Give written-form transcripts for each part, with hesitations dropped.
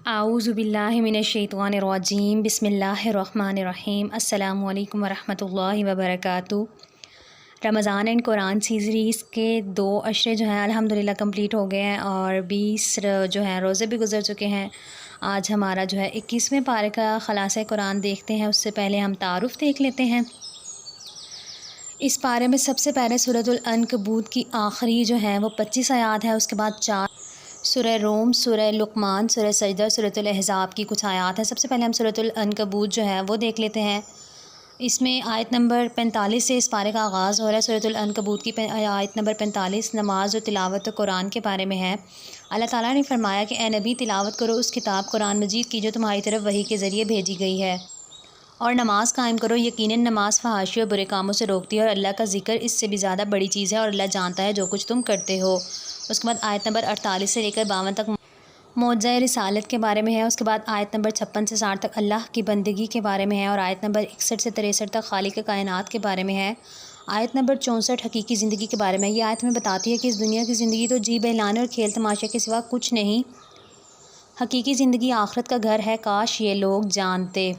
اعوذ باللہ من الشیطان الرجیم بسم اللہ الرحمن الرحیم السلام علیکم ورحمۃ اللہ وبرکاتہ۔ رمضان اینڈ قرآن سیریز کے 2 عشرے جو ہیں الحمدللہ کمپلیٹ ہو گئے ہیں اور 20 جو ہیں روزے بھی گزر چکے ہیں۔ آج ہمارا جو ہے 21ویں پارے کا خلاصہ قرآن دیکھتے ہیں۔ اس سے پہلے ہم تعارف دیکھ لیتے ہیں۔ اس پارے میں سب سے پہلے سورۃ العنکبوت کی آخری جو ہیں وہ 25 آیات ہے، اس کے بعد 4 سورہ روم، سورہ لقمان، سورہ سجدہ، سورۃ الاحزاب کی کچھ آیات ہیں۔ سب سے پہلے ہم سورۃ العنکبوت جو ہے وہ دیکھ لیتے ہیں۔ اس میں آیت نمبر 45 سے اس پارے کا آغاز ہو رہا ہے۔ سورۃ العنکبوت کی آیت نمبر 45 نماز و تلاوت قرآن کے بارے میں ہے۔ اللہ تعالیٰ نے فرمایا کہ اے نبی تلاوت کرو اس کتاب قرآن مجید کی جو تمہاری طرف وحی کے ذریعے بھیجی گئی ہے، اور نماز قائم کرو، یقیناً نماز فحاشی اور برے کاموں سے روکتی ہے، اور اللہ کا ذکر اس سے بھی زیادہ بڑی چیز ہے، اور اللہ جانتا ہے جو کچھ تم کرتے ہو۔ اس کے بعد آیت نمبر 48 سے لے کر 52 تک معجزہ رسالت کے بارے میں ہے۔ اس کے بعد آیت نمبر 56 سے 60 تک اللہ کی بندگی کے بارے میں ہے، اور آیت نمبر 61 سے 63 تک خالق کائنات کے بارے میں ہے۔ آیت نمبر 64 حقیقی زندگی کے بارے میں ہے۔ یہ آیت ہمیں بتاتی ہے کہ اس دنیا کی زندگی تو جی بہلانے اور کھیل تماشے کے سوا کچھ نہیں، حقیقی زندگی آخرت کا گھر ہے، کاش یہ لوگ جانتے۔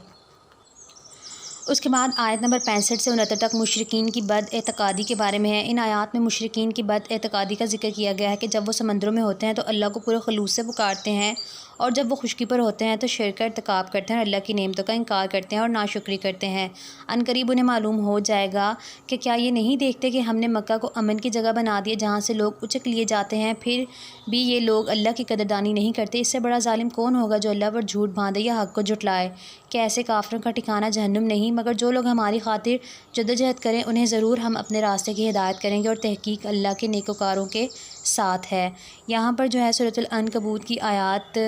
اس کے بعد آیت نمبر 65 سے 69 تک مشرکین کی بد اعتقادی کے بارے میں ہے۔ ان آیات میں مشرکین کی بد اعتقادی کا ذکر کیا گیا ہے کہ جب وہ سمندروں میں ہوتے ہیں تو اللہ کو پورے خلوص سے پکارتے ہیں، اور جب وہ خشکی پر ہوتے ہیں تو شرک کا ارتکاب کرتے ہیں اور اللہ کی نعمتوں کا انکار کرتے ہیں اور ناشکری کرتے ہیں۔ عنقریب انہیں معلوم ہو جائے گا کہ کیا یہ نہیں دیکھتے کہ ہم نے مکہ کو امن کی جگہ بنا دیا جہاں سے لوگ اچک لیے جاتے ہیں، پھر بھی یہ لوگ اللہ کی قدردانی نہیں کرتے۔ اس سے بڑا ظالم کون ہوگا جو اللہ پر جھوٹ باندھے یا حق کو جھٹلائے؟ کہ ایسے کافروں کا ٹھکانہ جہنم نہیں، مگر جو لوگ ہماری خاطر جدوجہد کریں انہیں ضرور ہم اپنے راستے کی ہدایت کریں گے، اور تحقیق اللہ کے نیکوکاروں کے ساتھ ہے۔ یہاں پر جو ہے سورۃ العنکبوت کی آیات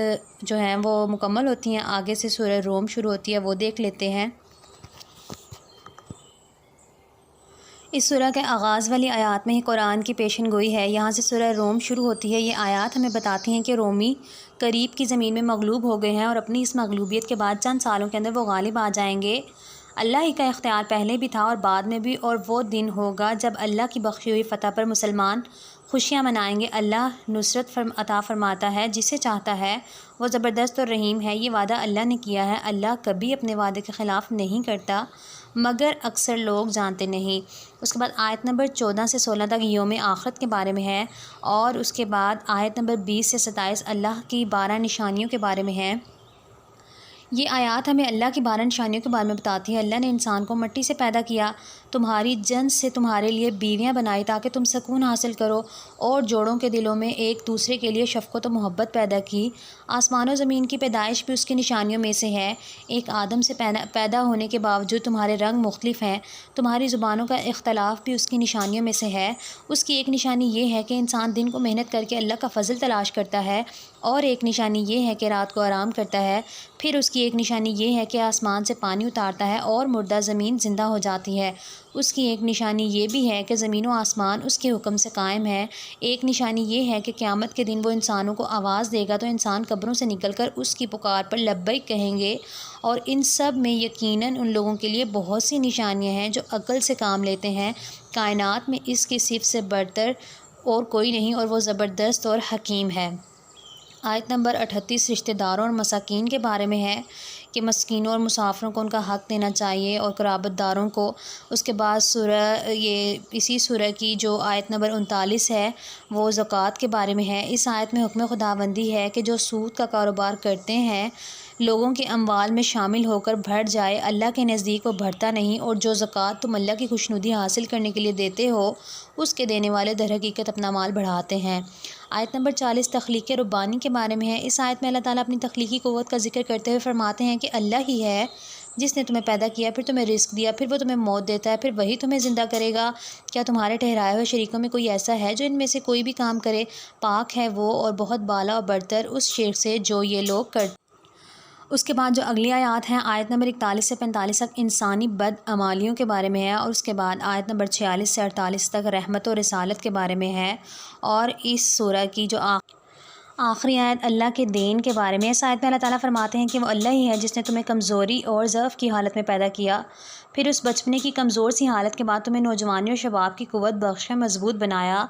جو ہیں وہ مکمل ہوتی ہیں۔ آگے سے سورہ روم شروع ہوتی ہے، وہ دیکھ لیتے ہیں۔ اس سورہ کے آغاز والی آیات میں ہی قرآن کی پیشن گوئی ہے۔ یہاں سے سورہ روم شروع ہوتی ہے۔ یہ آیات ہمیں بتاتی ہیں کہ رومی قریب کی زمین میں مغلوب ہو گئے ہیں، اور اپنی اس مغلوبیت کے بعد چند سالوں کے اندر وہ غالب آ جائیں گے۔ اللہ ہی کا اختیار پہلے بھی تھا اور بعد میں بھی، اور وہ دن ہوگا جب اللہ کی بخشی ہوئی فتح پر مسلمان خوشیاں منائیں گے۔ اللہ نصرت عطا فرماتا ہے جسے چاہتا ہے، وہ زبردست اور رحیم ہے۔ یہ وعدہ اللہ نے کیا ہے، اللہ کبھی اپنے وعدے کے خلاف نہیں کرتا، مگر اکثر لوگ جانتے نہیں۔ اس کے بعد آیت نمبر 14 سے 16 تک یوم آخرت کے بارے میں ہے، اور اس کے بعد آیت نمبر 20 سے 27 اللہ کی 12 نشانیوں کے بارے میں ہے۔ یہ آیات ہمیں اللہ کی 12 نشانیوں کے بارے میں بتاتی ہے۔ اللہ نے انسان کو مٹی سے پیدا کیا، تمہاری جنس سے تمہارے لیے بیویاں بنائی تاکہ تم سکون حاصل کرو، اور جوڑوں کے دلوں میں ایک دوسرے کے لیے شفقت و محبت پیدا کی۔ آسمان و زمین کی پیدائش بھی اس کی نشانیوں میں سے ہے۔ ایک آدم سے پیدا ہونے کے باوجود تمہارے رنگ مختلف ہیں، تمہاری زبانوں کا اختلاف بھی اس کی نشانیوں میں سے ہے۔ اس کی ایک نشانی یہ ہے کہ انسان دن کو محنت کر کے اللہ کا فضل تلاش کرتا ہے، اور ایک نشانی یہ ہے کہ رات کو آرام کرتا ہے۔ پھر اس کی ایک نشانی یہ ہے کہ آسمان سے پانی اتارتا ہے اور مردہ زمین زندہ ہو جاتی ہے۔ اس کی ایک نشانی یہ بھی ہے کہ زمین و آسمان اس کے حکم سے قائم ہے۔ ایک نشانی یہ ہے کہ قیامت کے دن وہ انسانوں کو آواز دے گا تو انسان قبروں سے نکل کر اس کی پکار پر لبیک کہیں گے، اور ان سب میں یقیناً ان لوگوں کے لیے بہت سی نشانیاں ہیں جو عقل سے کام لیتے ہیں۔ کائنات میں اس کی صفت سے برتر اور کوئی نہیں، اور وہ زبردست اور حکیم ہے۔ آیت نمبر 38 رشتہ داروں اور مساکین کے بارے میں ہے کہ مسکینوں اور مسافروں کو ان کا حق دینا چاہیے، اور قرابت داروں کو۔ اس کے بعد اسی سورہ کی جو آیت نمبر 39 ہے وہ زکوٰۃ کے بارے میں ہے۔ اس آیت میں حکم خداوندی ہے کہ جو سود کا کاروبار کرتے ہیں لوگوں کے اموال میں شامل ہو کر بڑھ جائے، اللہ کے نزدیک وہ بڑھتا نہیں، اور جو زکوٰۃ تم اللہ کی خوشنودی حاصل کرنے کے لیے دیتے ہو اس کے دینے والے در حقیقت اپنا مال بڑھاتے ہیں۔ آیت نمبر 40 تخلیق ربانی کے بارے میں ہے۔ اس آیت میں اللہ تعالیٰ اپنی تخلیقی قوت کا ذکر کرتے ہوئے فرماتے ہیں کہ اللہ ہی ہے جس نے تمہیں پیدا کیا، پھر تمہیں رزق دیا، پھر وہ تمہیں موت دیتا ہے، پھر وہی تمہیں زندہ کرے گا۔ کیا تمہارے ٹھہرائے ہوئے شریکوں میں کوئی ایسا ہے جو ان میں سے کوئی بھی کام کرے؟ پاک ہے وہ اور بہت بالا اور برتر اس شرک سے جو یہ لوگ کرتے۔ اس کے بعد جو اگلی آیات ہیں آیت نمبر 41 سے 45 تک انسانی بدعمالیوں کے بارے میں ہے، اور اس کے بعد آیت نمبر 46 سے 48 تک رحمت و رسالت کے بارے میں ہے، اور اس سورہ کی جو آخری آیت اللہ کے دین کے بارے میں۔ اس آیت میں اللہ تعالیٰ فرماتے ہیں کہ وہ اللہ ہی ہے جس نے تمہیں کمزوری اور ضعف کی حالت میں پیدا کیا، پھر اس بچپنے کی کمزور سی حالت کے بعد تمہیں نوجوانی اور شباب کی قوت بخش کر مضبوط بنایا،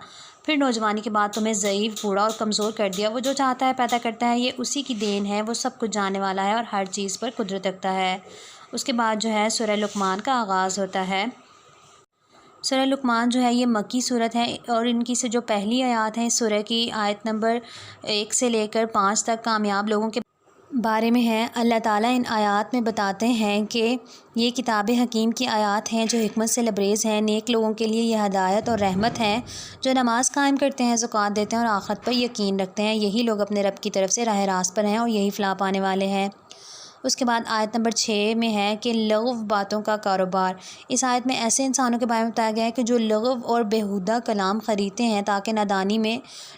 پھر نوجوانی کے بعد تمہیں ضعیف، بوڑھا اور کمزور کر دیا۔ وہ جو چاہتا ہے پیدا کرتا ہے، یہ اسی کی دین ہے۔ وہ سب کچھ جاننے والا ہے اور ہر چیز پر قدرت رکھتا ہے۔ اس کے بعد جو ہے سورہ لقمان کا آغاز ہوتا ہے۔ سورہ لقمان جو ہے یہ مکی صورت ہے اور ان کی سے جو پہلی آیات ہیں سورہ کی آیت نمبر 1 سے لے کر 5 تک کامیاب لوگوں کے بارے میں ہے۔ اللہ تعالیٰ ان آیات میں بتاتے ہیں کہ یہ کتاب حکیم کی آیات ہیں جو حکمت سے لبریز ہیں۔ نیک لوگوں کے لیے یہ ہدایت اور رحمت ہے جو نماز قائم کرتے ہیں، زکوٰۃ دیتے ہیں اور آخرت پر یقین رکھتے ہیں۔ یہی لوگ اپنے رب کی طرف سے راہ راست پر ہیں اور یہی فلاح پانے والے ہیں۔ اس کے بعد آیت نمبر 6 میں ہے کہ لغو باتوں کا کاروبار۔ اس آیت میں ایسے انسانوں کے بارے میں بتایا گیا ہے کہ جو لغو اور بیہودہ کلام خریدتے ہیں تاکہ نادانی میں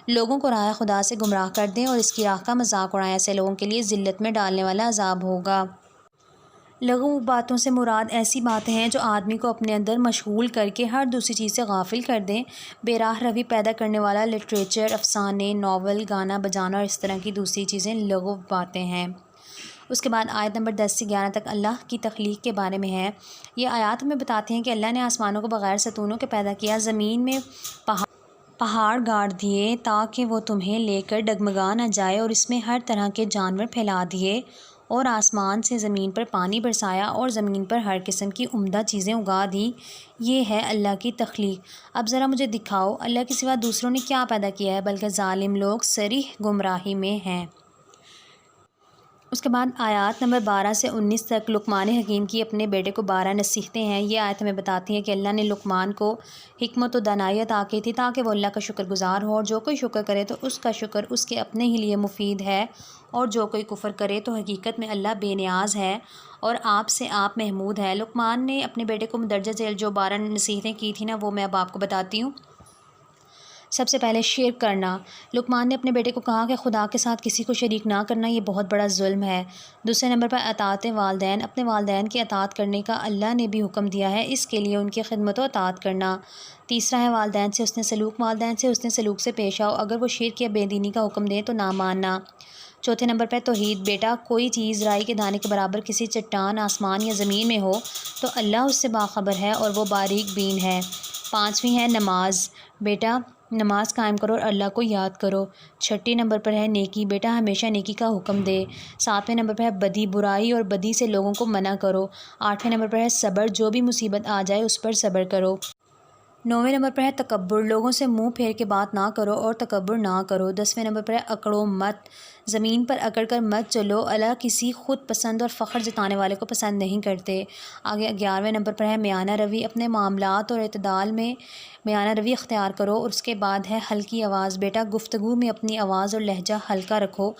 لوگوں کو راہ خدا سے گمراہ کر دیں اور اس کی راہ کا مذاق اڑائیں۔ ایسے لوگوں کے لیے ذلت میں ڈالنے والا عذاب ہوگا۔ لغو باتوں سے مراد ایسی باتیں ہیں جو آدمی کو اپنے اندر مشغول کر کے ہر دوسری چیز سے غافل کر دیں۔ بے راہ روی پیدا کرنے والا لٹریچر، افسانے، ناول، گانا بجانا اور اس طرح کی دوسری چیزیں لغو باتیں ہیں۔ اس کے بعد آیت نمبر 10 سے 11 تک اللہ کی تخلیق کے بارے میں ہے۔ یہ آیات ہمیں بتاتی ہیں کہ اللہ نے آسمانوں کو بغیر ستونوں کے پیدا کیا، زمین میں پہاڑ گاڑ دیے تاکہ وہ تمہیں لے کر ڈگمگا نہ جائے، اور اس میں ہر طرح کے جانور پھیلا دیے، اور آسمان سے زمین پر پانی برسایا اور زمین پر ہر قسم کی عمدہ چیزیں اگا دیں۔ یہ ہے اللہ کی تخلیق۔ اب ذرا مجھے دکھاؤ اللہ کے سوا دوسروں نے کیا پیدا کیا ہے، بلکہ ظالم لوگ صریح گمراہی میں ہیں۔ اس کے بعد آیات نمبر 12 سے 19 تک لقمان حکیم کی اپنے بیٹے کو 12 نصیحتیں ہیں۔ یہ آیت ہمیں بتاتی ہے کہ اللہ نے لقمان کو حکمت و دانائی عطا کی تھی تاکہ وہ اللہ کا شکر گزار ہو، اور جو کوئی شکر کرے تو اس کا شکر اس کے اپنے ہی لیے مفید ہے، اور جو کوئی کفر کرے تو حقیقت میں اللہ بے نیاز ہے اور آپ سے آپ محمود ہے۔ لقمان نے اپنے بیٹے کو مندرجہ ذیل جو 12 نصیحتیں کی تھیں نا، وہ میں اب آپ کو بتاتی ہوں۔ سب سے پہلے شرک کرنا۔ لقمان نے اپنے بیٹے کو کہا کہ خدا کے ساتھ کسی کو شریک نہ کرنا، یہ بہت بڑا ظلم ہے۔ دوسرے نمبر پر اطاعت والدین۔ اپنے والدین کی اطاعت کرنے کا اللہ نے بھی حکم دیا ہے، اس کے لیے ان کی خدمت و اطاعت کرنا۔ تیسرا ہے والدین سے حسن سلوک۔ والدین سے حسن سلوک سے پیش آؤ، اگر وہ شرک یا بے دینی کا حکم دیں تو نہ ماننا۔ چوتھے نمبر پر توحید۔ بیٹا کوئی چیز رائی کے دانے کے برابر کسی چٹان، آسمان یا زمین میں ہو تو اللہ اس سے باخبر ہے اور وہ باریک بین ہے۔ پانچویں ہے نماز۔ بیٹا نماز قائم کرو اور اللہ کو یاد کرو۔ چھٹے نمبر پر ہے نیکی۔ بیٹا ہمیشہ نیکی کا حکم دے۔ ساتویں نمبر پر ہے بدی، برائی اور بدی سے لوگوں کو منع کرو۔ آٹھویں نمبر پر ہے صبر، جو بھی مصیبت آ جائے اس پر صبر کرو۔ نویں نمبر پر ہے تکبر، لوگوں سے منہ پھیر کے بات نہ کرو اور تکبر نہ کرو۔ 10ویں نمبر پر ہے اکڑو مت، زمین پر اکڑ کر مت چلو، اللہ کسی خود پسند اور فخر جتانے والے کو پسند نہیں کرتے۔ آگے 11ویں نمبر پر ہے میانہ روی، اپنے معاملات اور اعتدال میں میانہ روی اختیار کرو۔ اور اس کے بعد ہے ہلکی آواز۔ بیٹا گفتگو میں اپنی آواز اور لہجہ ہلکا رکھو،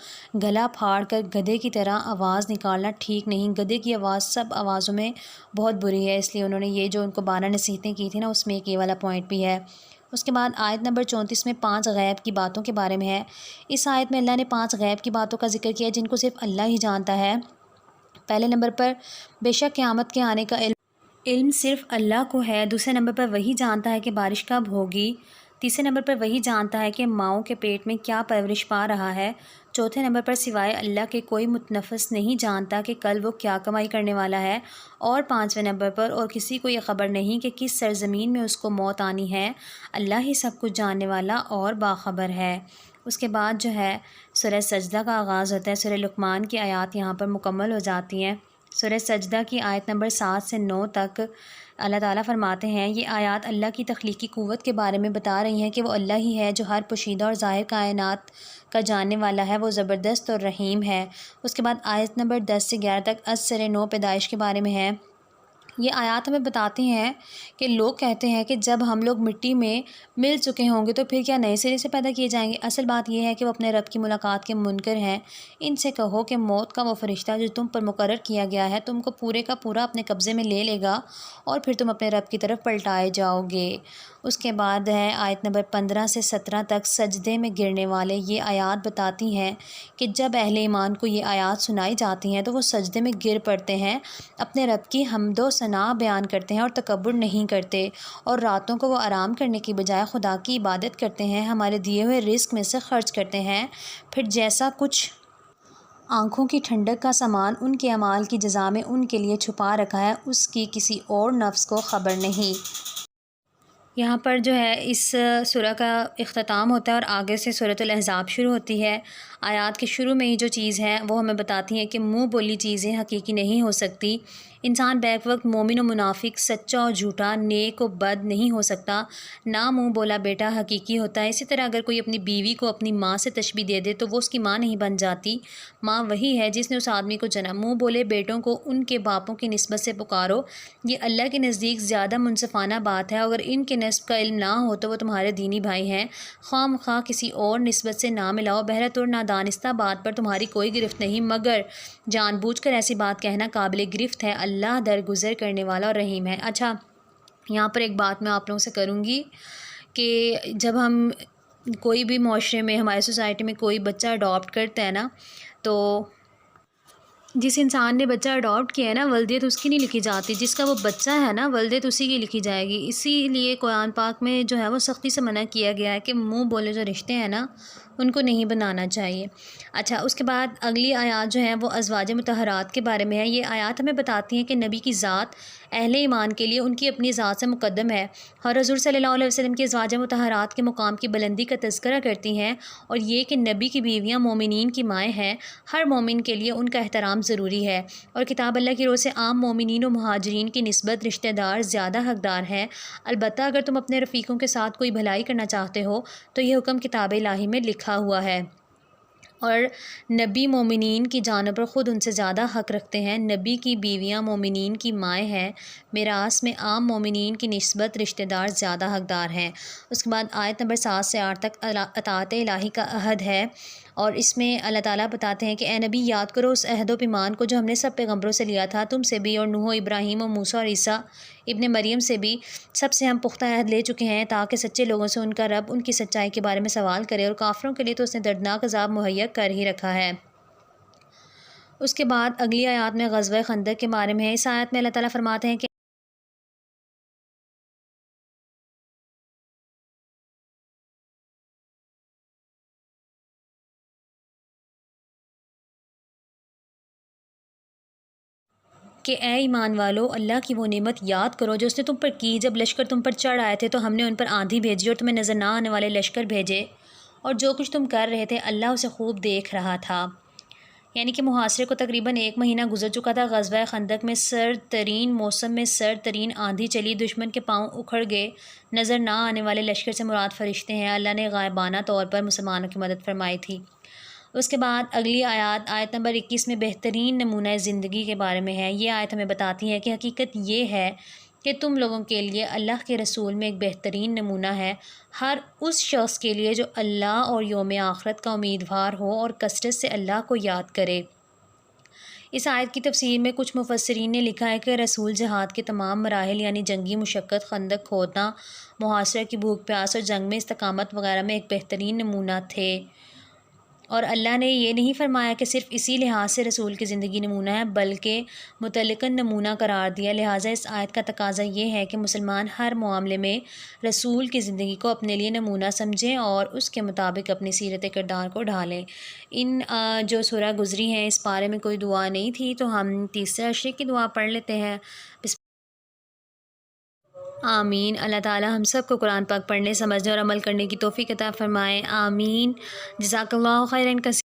گلا پھاڑ کر گدھے کی طرح آواز نکالنا ٹھیک نہیں۔ گدھے کی آواز سب آوازوں میں بہت بری ہے، اس لیے انہوں نے یہ جو ان کو 12 نصیحتیں کی تھیں نا، اس میں ایک یہ والا پوائنٹ بھی ہے۔ اس کے بعد آیت نمبر 34 میں 5 غیب کی باتوں کے بارے میں ہے۔ اس آیت میں اللہ نے 5 غیب کی باتوں کا ذکر کیا جن کو صرف اللہ ہی جانتا ہے۔ پہلے نمبر پر بے شک قیامت کے آنے کا علم صرف اللہ کو ہے۔ دوسرے نمبر پر وہی جانتا ہے کہ بارش کب ہوگی۔ تیسرے نمبر پر وہی جانتا ہے کہ ماؤں کے پیٹ میں کیا پرورش پا رہا ہے۔ چوتھے نمبر پر سوائے اللہ کے کوئی متنفس نہیں جانتا کہ کل وہ کیا کمائی کرنے والا ہے۔ اور 5ویں نمبر پر اور کسی کو یہ خبر نہیں کہ کس سرزمین میں اس کو موت آنی ہے، اللہ ہی سب کچھ جاننے والا اور باخبر ہے۔ اس کے بعد جو ہے سورہ سجدہ کا آغاز ہوتا ہے۔ سورہ لقمان کی آیات یہاں پر مکمل ہو جاتی ہیں۔ سورہ سجدہ کی آیت نمبر 7 سے 9 تک اللہ تعالیٰ فرماتے ہیں، یہ آیات اللہ کی تخلیقی قوت کے بارے میں بتا رہی ہیں کہ وہ اللہ ہی ہے جو ہر پوشیدہ اور ظاہر کائنات کا جاننے والا ہے، وہ زبردست اور رحیم ہے۔ اس کے بعد آیت نمبر 10 سے 11 تک از سر نو پیدائش کے بارے میں ہے۔ یہ آیات ہمیں بتاتی ہیں کہ لوگ کہتے ہیں کہ جب ہم لوگ مٹی میں مل چکے ہوں گے تو پھر کیا نئے سرے سے پیدا کیے جائیں گے؟ اصل بات یہ ہے کہ وہ اپنے رب کی ملاقات کے منکر ہیں۔ ان سے کہو کہ موت کا وہ فرشتہ جو تم پر مقرر کیا گیا ہے تم کو پورے کا پورا اپنے قبضے میں لے لے گا اور پھر تم اپنے رب کی طرف پلٹائے جاؤ گے۔ اس کے بعد ہے آیت نمبر 15 سے 17 تک سجدے میں گرنے والے۔ یہ آیات بتاتی ہیں کہ جب اہل ایمان کو یہ آیات سنائی جاتی ہیں تو وہ سجدے میں گر پڑتے ہیں، اپنے رب کی حمد و ثنا بیان کرتے ہیں اور تکبر نہیں کرتے، اور راتوں کو وہ آرام کرنے کی بجائے خدا کی عبادت کرتے ہیں، ہمارے دیے ہوئے رزق میں سے خرچ کرتے ہیں، پھر جیسا کچھ آنکھوں کی ٹھنڈک کا سامان ان کے اعمال کی جزا میں ان کے لیے چھپا رکھا ہے، اس کی کسی اور نفس کو خبر نہیں۔ یہاں پر جو ہے اس سورہ کا اختتام ہوتا ہے اور آگے سے سورۃ الاحزاب شروع ہوتی ہے۔ آیات کے شروع میں ہی جو چیز ہے وہ ہمیں بتاتی ہیں کہ منہ بولی چیزیں حقیقی نہیں ہو سکتی۔ انسان بیک وقت مومن و منافق، سچا اور جھوٹا، نیک و بد نہیں ہو سکتا۔ نہ منہ بولا بیٹا حقیقی ہوتا ہے۔ اسی طرح اگر کوئی اپنی بیوی کو اپنی ماں سے تشبیہ دے دے تو وہ اس کی ماں نہیں بن جاتی۔ ماں وہی ہے جس نے اس آدمی کو جنا۔ منہ بولے بیٹوں کو ان کے باپوں کی نسبت سے پکارو، یہ اللہ کے نزدیک زیادہ منصفانہ بات ہے۔ اگر ان کے نسب کا علم نہ ہو تو وہ تمہارے دینی بھائی ہیں، خواہ مخواہ کسی اور نسبت سے نہ ملاؤ۔ بہرحال اور نادانستہ بات پر تمہاری کوئی گرفت نہیں، مگر جان بوجھ کر ایسی بات کہنا قابل گرفت ہے۔ اللہ درگزر کرنے والا اور رحیم ہے۔ اچھا، یہاں پر ایک بات میں آپ لوگوں سے کروں گی کہ جب ہم کوئی بھی معاشرے میں، ہمارے سوسائٹی میں کوئی بچہ اڈاپٹ کرتا ہے نا، تو جس انسان نے بچہ اڈاپٹ کیا ہے نا، ولدیت اس کی نہیں لکھی جاتی، جس کا وہ بچہ ہے نا ولدیت اسی کی لکھی جائے گی۔ اسی لیے قرآن پاک میں جو ہے وہ سختی سے منع کیا گیا ہے کہ منہ بولے جو رشتے ہیں نا ان کو نہیں بنانا چاہیے۔ اچھا، اس کے بعد اگلی آیات جو ہیں وہ ازواج مطہرات کے بارے میں ہے۔ یہ آیات ہمیں بتاتی ہیں کہ نبی کی ذات اہل ایمان کے لیے ان کی اپنی ذات سے مقدم ہے، اور حضور صلی اللہ علیہ وسلم کی ازواج مطہرات کے مقام کی بلندی کا تذکرہ کرتی ہیں، اور یہ کہ نبی کی بیویاں مومنین کی مائیں ہیں۔ ہر مومن کے لیے ان کا احترام ضروری ہے، اور کتاب اللہ کی روح سے عام مومنین و مہاجرین کی نسبت رشتہ دار زیادہ حقدار ہیں۔ البتہ اگر تم اپنے رفیقوں کے ساتھ کوئی بھلائی کرنا چاہتے ہو تو یہ حکم کتاب الہی میں لکھا ہوا ہے، اور نبی مومنین کی جانب پر خود ان سے زیادہ حق رکھتے ہیں۔ نبی کی بیویاں مومنین کی مائیں ہیں، میراث میں عام مومنین کی نسبت رشتہ دار زیادہ حقدار ہیں۔ اس کے بعد آیت نمبر 7 سے 8 تک اطاعت الہی کا عہد ہے، اور اس میں اللہ تعالیٰ بتاتے ہیں کہ اے نبی، یاد کرو اس عہد و پیمان کو جو ہم نے سب پیغمبروں سے لیا تھا، تم سے بھی، اور نوح، ابراہیم و موسیٰ اور عیسیٰ ابن مریم سے بھی، سب سے ہم پختہ عہد لے چکے ہیں، تاکہ سچے لوگوں سے ان کا رب ان کی سچائی کے بارے میں سوال کرے، اور کافروں کے لیے تو اس نے دردناک عذاب مہیا کر ہی رکھا ہے۔ اس کے بعد اگلی آیات میں غزوہ خندق کے بارے میں ہے۔ اس آیت میں اللہ تعالیٰ فرماتے ہیں کہ اے ایمان والو، اللہ کی وہ نعمت یاد کرو جو اس نے تم پر کی، جب لشکر تم پر چڑھ آئے تھے تو ہم نے ان پر آندھی بھیجی اور تمہیں نظر نہ آنے والے لشکر بھیجے، اور جو کچھ تم کر رہے تھے اللہ اسے خوب دیکھ رہا تھا۔ یعنی کہ محاصرے کو تقریباً 1 مہینہ گزر چکا تھا۔ غزوہ خندق میں سرد ترین موسم میں سرد ترین آندھی چلی، دشمن کے پاؤں اکھڑ گئے۔ نظر نہ آنے والے لشکر سے مراد فرشتے ہیں۔ اللہ نے غائبانہ طور پر مسلمانوں کی مدد فرمائی تھی۔ اس کے بعد اگلی آیات، آیت نمبر 21 میں بہترین نمونہ زندگی کے بارے میں ہے۔ یہ آیت ہمیں بتاتی ہے کہ حقیقت یہ ہے کہ تم لوگوں کے لیے اللہ کے رسول میں ایک بہترین نمونہ ہے، ہر اس شخص کے لیے جو اللہ اور یوم آخرت کا امیدوار ہو اور کثرت سے اللہ کو یاد کرے۔ اس آیت کی تفسیر میں کچھ مفسرین نے لکھا ہے کہ رسول جہاد کے تمام مراحل یعنی جنگی مشقت، خندق کھودنا، محاصرہ کی بھوک پیاس اور جنگ میں استقامت وغیرہ میں ایک بہترین نمونہ تھے، اور اللہ نے یہ نہیں فرمایا کہ صرف اسی لحاظ سے رسول کی زندگی نمونہ ہے، بلکہ متعلقاً نمونہ قرار دیا۔ لہٰذا اس آیت کا تقاضا یہ ہے کہ مسلمان ہر معاملے میں رسول کی زندگی کو اپنے لیے نمونہ سمجھیں اور اس کے مطابق اپنی سیرت کردار کو ڈھالیں۔ ان جو سورہ گزری ہیں اس بارے میں کوئی دعا نہیں تھی، تو ہم تیسرے عشرے کی دعا پڑھ لیتے ہیں۔ آمین۔ اللہ تعالی ہم سب کو قرآن پاک پڑھنے، سمجھنے اور عمل کرنے کی توفیق عطا فرمائے، آمین۔ جزاک اللہ خیرا کثیرا۔